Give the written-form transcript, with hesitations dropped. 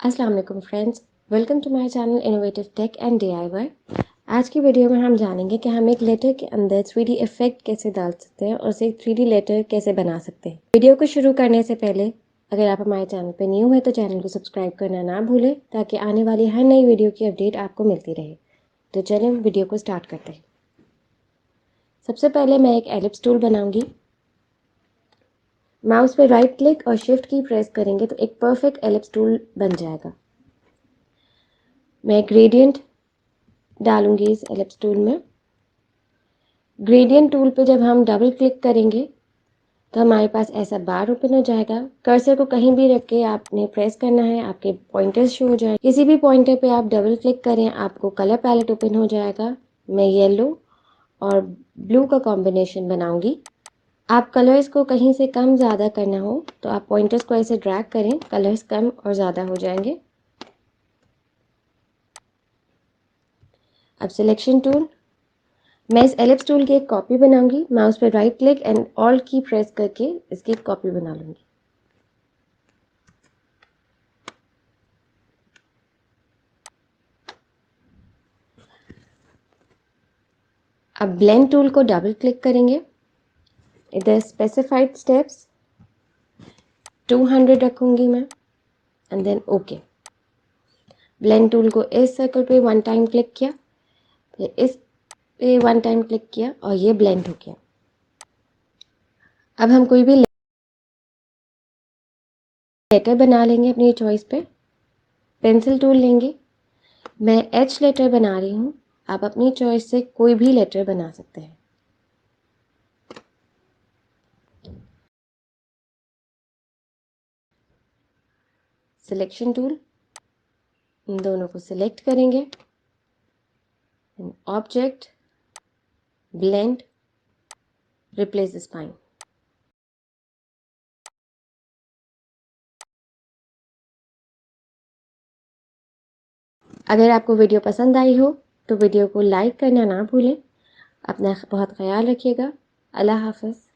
अस्सलाम वालेकुम friends, welcome to my channel innovative tech and DIY. आज की वीडियो में हम जानेंगे कि हम एक लेटर के अंदर 3D इफेक्ट कैसे डाल सकते हैं और उसे एक 3D लेटर कैसे बना सकते हैं। वीडियो को शुरू करने से पहले अगर आप हमारे चैनल पर न्यू हैं तो चैनल को सब्सक्राइब करना ना भूलें ताकि आने वाली हर नई वीडियो की अपडेट आपको मिलती रहे। तो चलें वीडियो को स्टार्ट करते हैं। सबसे पहले मैं एक एलिप्स टूल बनाऊंगी। माउस पे राइट क्लिक और शिफ्ट की प्रेस करेंगे तो एक परफेक्ट एलिप्स टूल बन जाएगा। मैं ग्रेडियंट डालूंगी इस एलिप्स टूल में। ग्रेडियंट टूल पे जब हम डबल क्लिक करेंगे तो हमारे पास ऐसा बार ओपन हो जाएगा। कर्सर को कहीं भी रख के आपने प्रेस करना है, आपके पॉइंटर्स शो हो जाए। किसी भी पॉइंटर पे आप डबल क्लिक करें, आपको कलर पैलेट ओपन हो जाएगा। मैं येलो और ब्लू का कॉम्बिनेशन बनाऊंगी। आप कलर्स को कहीं से कम ज़्यादा करना हो तो आप पॉइंटर्स को ऐसे ड्रैग करें, कलर्स कम और ज़्यादा हो जाएंगे। अब सिलेक्शन टूल, मैं इस एलिप्स टूल की एक कॉपी बनाऊंगी। माउस पर right click and alt key press करके इसकी एक कॉपी बना लूंगी। अब ब्लेंड टूल को डबल क्लिक करेंगे। इधर स्पेसिफाइड स्टेप्स 200 रखूंगी मैं and then okay. Blend tool को इस सर्कल पे वन टाइम क्लिक किया, फिर इस पे वन टाइम क्लिक किया और ये ब्लेंड हो गया। अब हम कोई भी लेटर बना लेंगे अपनी चॉइस पे। पेंसिल टूल लेंगे। मैं एच लेटर बना रही हूँ, आप अपनी चॉइस से कोई भी लेटर बना सकते हैं। सिलेक्शन टूल, इन दोनों को सिलेक्ट करेंगे। Object, blend, replace spine. अगर आपको वीडियो पसंद आई हो तो वीडियो को लाइक करना ना भूलें। अपना बहुत ख्याल रखिएगा। अल्लाह हाफ़िज़।